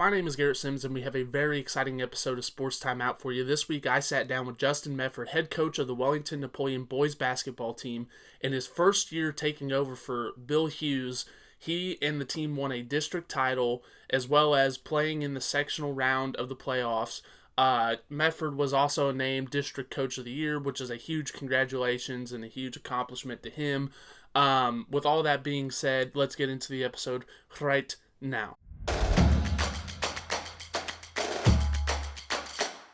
My name is Garrett Sims, and we have a very exciting episode of Sports Time Out for you. This week, I sat down with Justin Mefferd, head coach of the Wellington Napoleon boys basketball team. In his first year taking over for Bill Hughes, he and the team won a district title, as well as playing in the sectional round of the playoffs. Mefferd was also named District Coach of the Year, which is a huge congratulations and a huge accomplishment to him. With all that being said, let's get into the episode right now.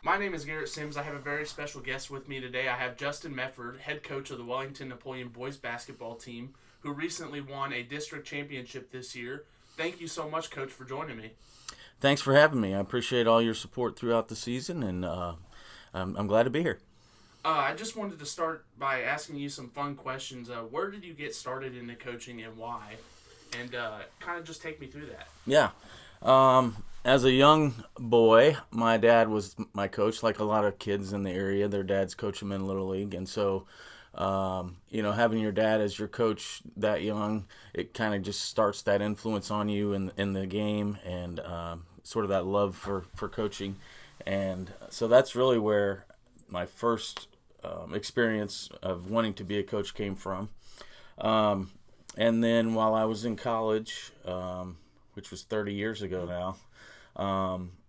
My name is Garrett Sims. I have a very special guest with me today. I have Justin Mefferd, head coach of the Wellington Napoleon boys basketball team, who recently won a district championship this year. Thank you so much, Coach, for joining me. Thanks for having me. I appreciate all your support throughout the season, and I'm glad to be here. I just wanted to start by asking you some fun questions. Where did you get started into coaching and why? And kind of just take me through that. Yeah. As a young boy, my dad was my coach, like a lot of kids in the area. Their dads coach them in Little League. And so, having your dad as your coach that young, it kind of just starts that influence on you in the game and sort of that love for coaching. And so that's really where my first experience of wanting to be a coach came from. And then while I was in college, which was 30 years ago now,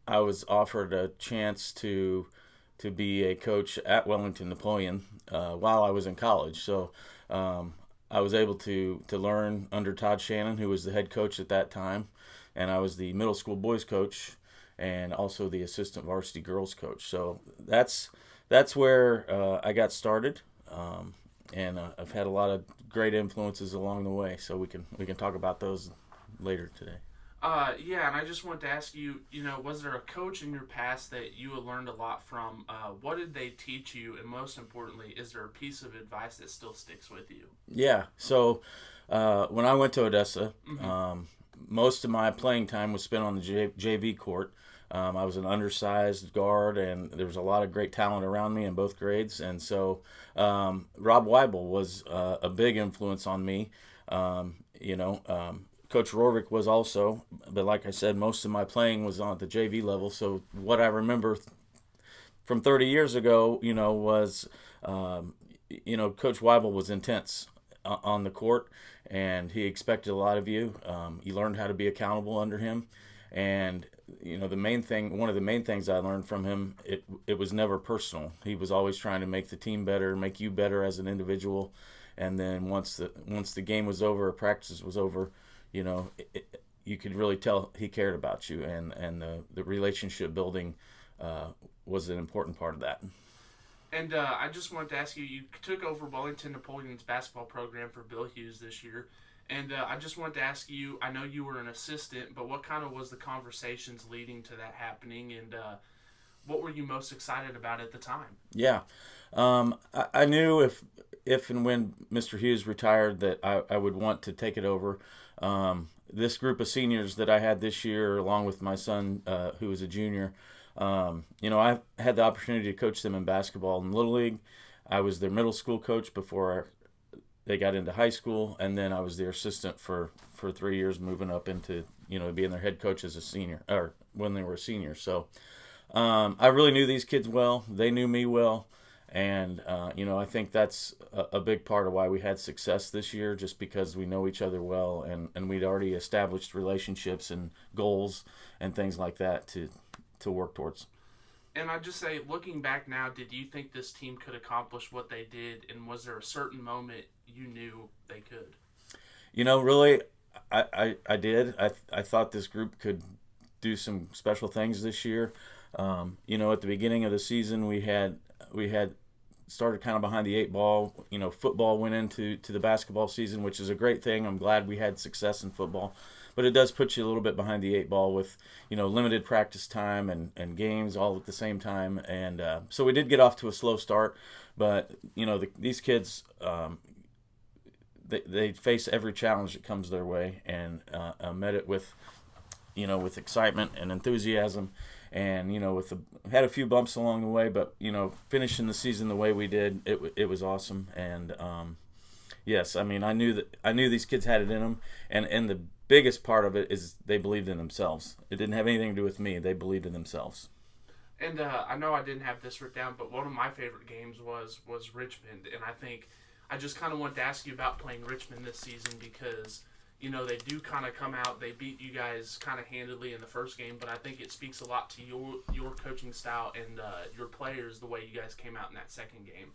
I was offered a chance to be a coach at Wellington Napoleon while I was in college. So I was able to learn under Todd Shannon, who was the head coach at that time, and I was the middle school boys coach and also the assistant varsity girls coach. So that's where I got started, and I've had a lot of great influences along the way. So we can talk about those later today. And I just wanted to ask you, was there a coach in your past that you had learned a lot from? What did they teach you? And most importantly, is there a piece of advice that still sticks with you? Yeah. So when I went to Odessa, most of my playing time was spent on the JV court. I was an undersized guard, and there was a lot of great talent around me in both grades. And so Rob Weibel was a big influence on me. Coach Rorvik was also, but like I said, most of my playing was on the JV level. So what I remember from 30 years ago, was, Coach Weibel was intense on the court, and he expected a lot of you. You learned how to be accountable under him. And, one of the main things I learned from him, it was never personal. He was always trying to make the team better, make you better as an individual. And then once the game was over, or practice was over, you could really tell he cared about you, and the relationship building was an important part of that. And I just wanted to ask you, you took over Wellington Napoleon's basketball program for Bill Hughes this year, and I just wanted to ask you, I know you were an assistant, but what kind of was the conversations leading to that happening, and what were you most excited about at the time? Yeah. I knew if and when Mr. Hughes retired that I would want to take it over. This group of seniors that I had this year, along with my son, who was a junior, I had the opportunity to coach them in basketball in Little League. I was their middle school coach before they got into high school, and then I was their assistant for 3 years, moving up into, being their head coach as a senior, or when they were a senior. So I really knew these kids well. They knew me well. And, I think that's a big part of why we had success this year, just because we know each other well, and we'd already established relationships and goals and things like that to work towards. And I'd just say, looking back now, did you think this team could accomplish what they did, and was there a certain moment you knew they could? Really, I did. I thought this group could do some special things this year. At the beginning of the season, we had started kind of behind the eight ball. Football went into the basketball season, which is a great thing. I'm glad we had success in football, but it does put you a little bit behind the eight ball with, limited practice time and games all at the same time. And so we did get off to a slow start, but, these kids, they face every challenge that comes their way, and met it with excitement and enthusiasm. And, had a few bumps along the way, but, finishing the season the way we did, it was awesome. And, yes, I knew these kids had it in them. And the biggest part of it is they believed in themselves. It didn't have anything to do with me. They believed in themselves. And I know I didn't have this written down, but one of my favorite games was Richmond, and I think I just kind of wanted to ask you about playing Richmond this season because they do kind of come out. They beat you guys kind of handedly in the first game, but I think it speaks a lot to your coaching style and your players the way you guys came out in that second game.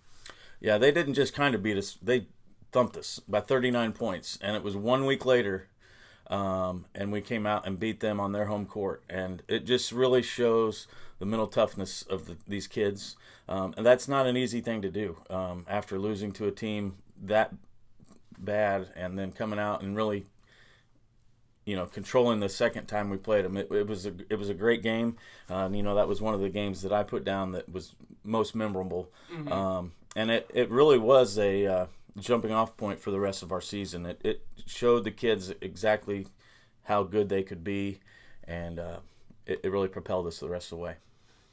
Yeah, they didn't just kind of beat us. They thumped us by 39 points, and it was 1 week later, and we came out and beat them on their home court. And it just really shows the mental toughness of these kids. And that's not an easy thing to do after losing to a team that bad and then coming out and really controlling the second time we played them. It was a great game. That was one of the games that I put down that was most memorable. Mm-hmm. And it really was a jumping off point for the rest of our season. It showed the kids exactly how good they could be, and it really propelled us the rest of the way.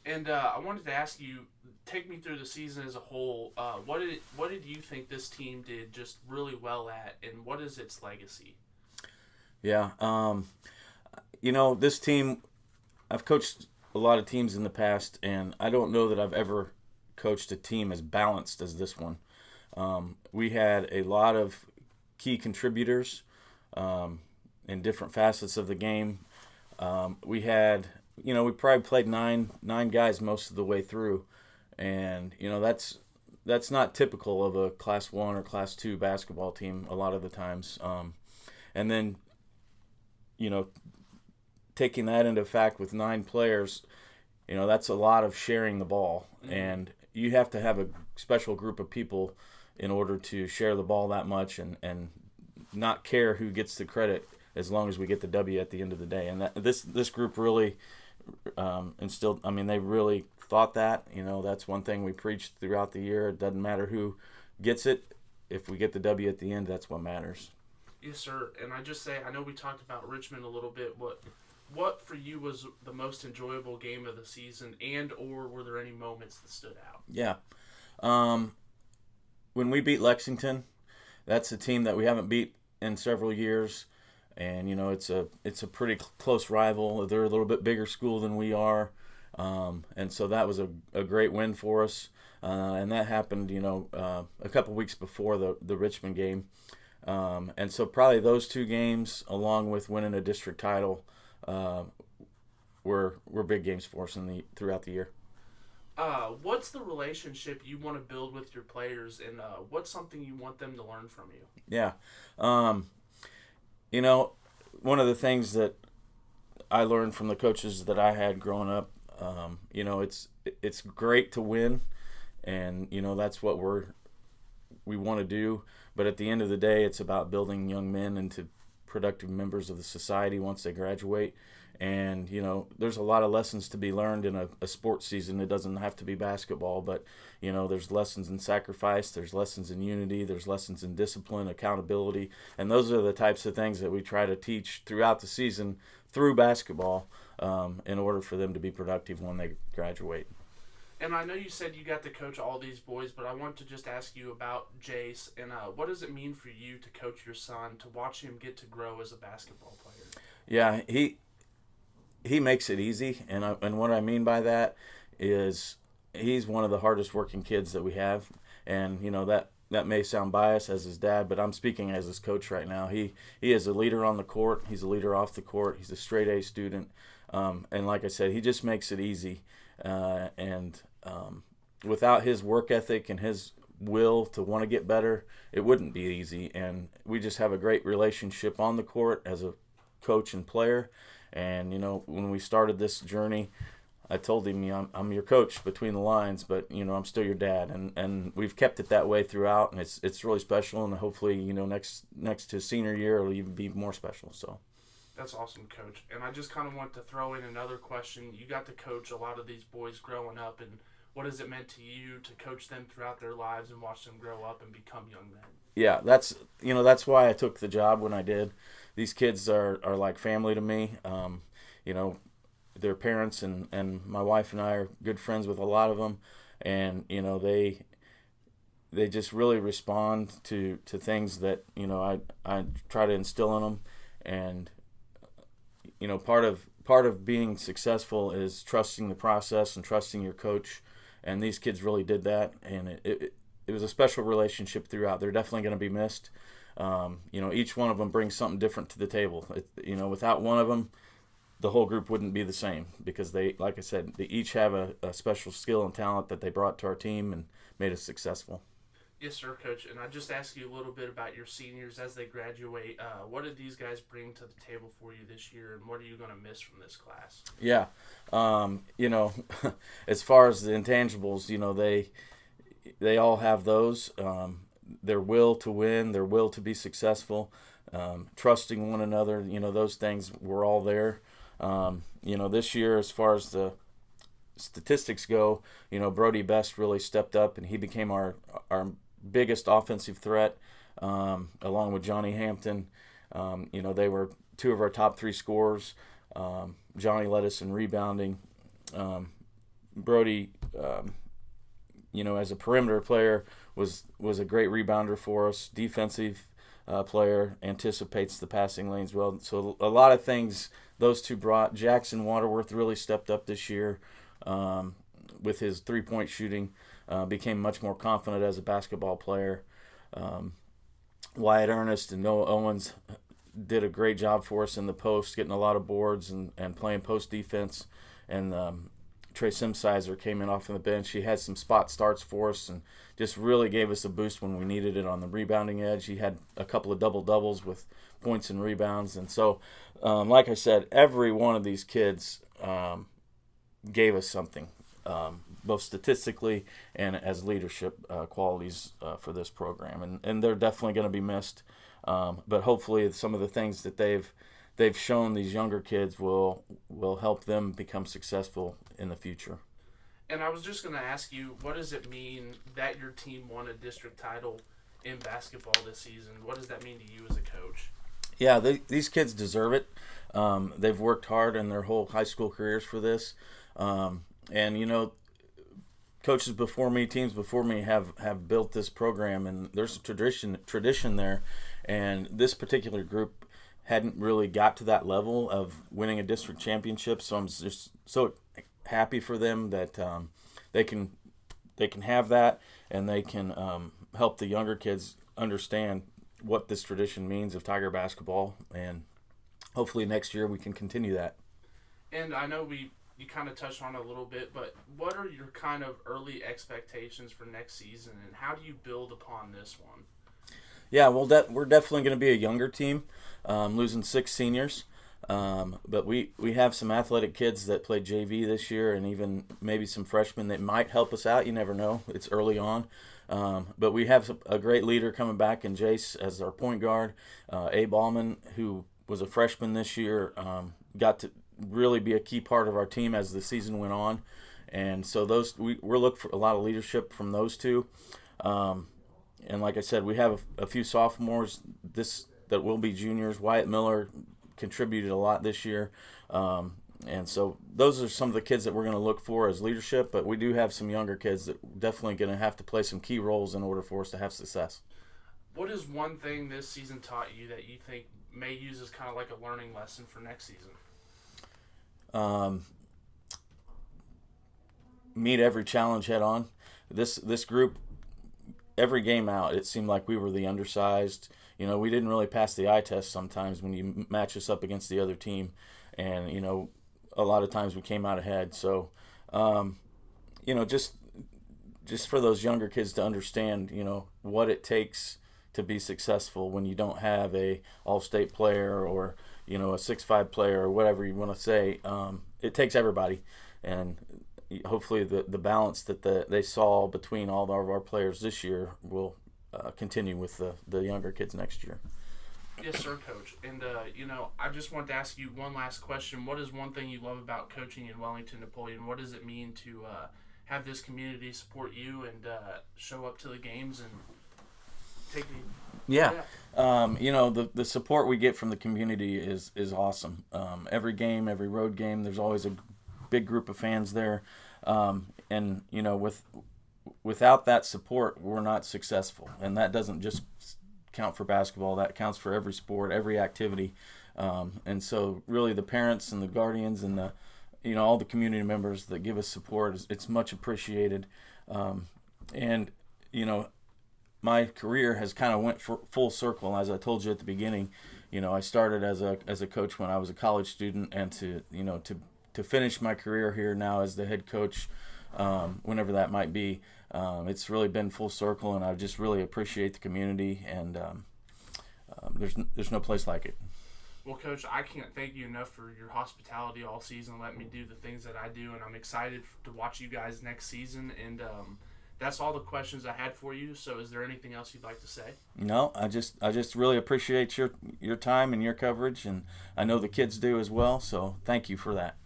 And I wanted to ask you, take me through the season as a whole. What did you think this team did just really well at, and what is its legacy? Yeah, this team, I've coached a lot of teams in the past, and I don't know that I've ever coached a team as balanced as this one. We had a lot of key contributors in different facets of the game. We had, we probably played nine guys most of the way through, and that's not typical of a Class 1 or Class 2 basketball team a lot of the times. And then, taking that into fact with 9 players, that's a lot of sharing the ball. Mm-hmm. And you have to have a special group of people in order to share the ball that much and not care who gets the credit as long as we get the W at the end of the day. And this group really instilled, they really thought that. That's one thing we preached throughout the year. It doesn't matter who gets it. If we get the W at the end, that's what matters. Yes, sir. And I just say, I know we talked about Richmond a little bit. What for you was the most enjoyable game of the season, and or were there any moments that stood out? Yeah. When we beat Lexington, that's a team that we haven't beat in several years, and it's a pretty close rival. They're a little bit bigger school than we are, and so that was a great win for us. And that happened, a couple weeks before the Richmond game. And so probably those 2 games, along with winning a district title, were big games for us throughout the year. What's the relationship you want to build with your players, and what's something you want them to learn from you? Yeah. One of the things that I learned from the coaches that I had growing up, it's great to win, and that's what we want to do. But at the end of the day, it's about building young men into productive members of the society once they graduate. And, there's a lot of lessons to be learned in a sports season. It doesn't have to be basketball, but, there's lessons in sacrifice, there's lessons in unity, there's lessons in discipline, accountability. And those are the types of things that we try to teach throughout the season through basketball in order for them to be productive when they graduate. And I know you said you got to coach all these boys, but I want to just ask you about Jace, and what does it mean for you to coach your son, to watch him get to grow as a basketball player? Yeah, he makes it easy, and what I mean by that is he's one of the hardest working kids that we have, and that may sound biased as his dad, but I'm speaking as his coach right now. He is a leader on the court, he's a leader off the court, he's a straight A student, and like I said, he just makes it easy. And without his work ethic and his will to want to get better, it wouldn't be easy. And we just have a great relationship on the court as a coach and player. And when we started this journey, I told him, I'm your coach between the lines, but I'm still your dad. And we've kept it that way throughout, and it's really special. And hopefully, next to senior year, it'll even be more special. So. That's awesome, Coach. And I just kind of want to throw in another question. You got to coach a lot of these boys growing up, and what has it meant to you to coach them throughout their lives and watch them grow up and become young men? Yeah, that's why I took the job when I did. These kids are like family to me. Their parents and my wife and I are good friends with a lot of them, and they just really respond to things that I try to instill in them. And part of being successful is trusting the process and trusting your coach. And these kids really did that, and it was a special relationship throughout. They're definitely going to be missed. Each one of them brings something different to the table. Without one of them, the whole group wouldn't be the same, because they, like I said, they each have a special skill and talent that they brought to our team and made us successful. Yes, sir, Coach. And I just asked you a little bit about your seniors as they graduate. What did these guys bring to the table for you this year, and what are you going to miss from this class? Yeah, as far as the intangibles, they all have those. Their will to win, their will to be successful, trusting one another. Those things were all there. This year, as far as the statistics go, Brody Best really stepped up, and he became our biggest offensive threat, along with Johnny Hampton. They were two of our top three scorers. Johnny led us in rebounding. Brody, as a perimeter player, was a great rebounder for us. Defensive player, anticipates the passing lanes well. So a lot of things those two brought. Jackson Waterworth really stepped up this year with his three-point shooting. Became much more confident as a basketball player. Wyatt Ernest and Noah Owens did a great job for us in the post, getting a lot of boards and playing post defense. And Trey Simsizer came in off of the bench. He had some spot starts for us and just really gave us a boost when we needed it on the rebounding edge. He had a couple of double-doubles with points and rebounds. And so, like I said, every one of these kids gave us something, both statistically and as leadership qualities for this program. And they're definitely going to be missed. But hopefully some of the things that they've shown these younger kids will help them become successful in the future. And I was just going to ask you, what does it mean that your team won a district title in basketball this season? What does that mean to you as a coach? Yeah, these kids deserve it. They've worked hard in their whole high school careers for this. And, coaches before me, teams before me have built this program, and there's a tradition there. And this particular group hadn't really got to that level of winning a district championship, so I'm just so happy for them that they can have that, and they can help the younger kids understand what this tradition means of Tiger basketball, and hopefully next year we can continue that. And I know you kind of touched on it a little bit, but what are your kind of early expectations for next season, and how do you build upon this one? Yeah, well, we're definitely going to be a younger team, losing 6 seniors. But we have some athletic kids that played JV this year, and even maybe some freshmen that might help us out. You never know. It's early on. But we have a great leader coming back in Jace as our point guard. Abe Allman, who was a freshman this year, got to really be a key part of our team as the season went on. And so we're looking for a lot of leadership from those two. And like I said, we have a few sophomores that will be juniors. Wyatt Miller contributed a lot this year. And so those are some of the kids that we're going to look for as leadership, but we do have some younger kids that definitely going to have to play some key roles in order for us to have success. What is one thing this season taught you that you think may use as kind of like a learning lesson for next season? Meet every challenge head on. This group, every game out, it seemed like we were the undersized. We didn't really pass the eye test sometimes when you match us up against the other team. And, a lot of times we came out ahead. So, just for those younger kids to understand, what it takes to be successful when you don't have a all-state player or, a 6'5" player or whatever you want to say. It takes everybody. And hopefully the balance that they saw between all of our players this year will continue with the younger kids next year. Yes, sir, Coach. And, I just wanted to ask you one last question. What is one thing you love about coaching in Wellington Napoleon? What does it mean to have this community support you and show up to the games and take the... Yeah. The support we get from the community is awesome. Every game, every road game, there's always a big group of fans there. And, without that support, we're not successful. And that doesn't just count for basketball. That counts for every sport, every activity. And so really the parents and the guardians and the, all the community members that give us support, it's much appreciated. And, my career has kind of went full circle. As I told you at the beginning, I started as a coach when I was a college student, and to finish my career here now as the head coach, whenever that might be, it's really been full circle, and I just really appreciate the community, and there's no place like it. Well, Coach, I can't thank you enough for your hospitality all season, letting me do the things that I do, and I'm excited to watch you guys next season. And that's all the questions I had for you. So is there anything else you'd like to say? No, I just really appreciate your time and your coverage, and I know the kids do as well, so thank you for that.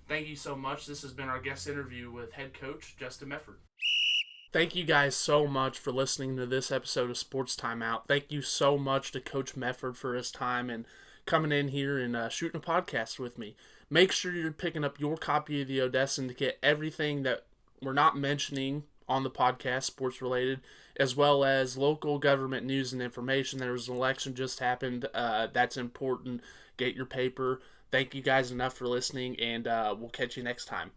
Thank you so much. This has been our guest interview with head coach Justin Mefferd. Thank you guys so much for listening to this episode of Sports Timeout. Thank you so much to Coach Mefferd for his time and coming in here and shooting a podcast with me. Make sure you're picking up your copy of the Odessan to get everything that we're not mentioning on the podcast, sports related, as well as local government news and information. There was an election just happened. That's important. Get your paper. Thank you guys enough for listening, and we'll catch you next time.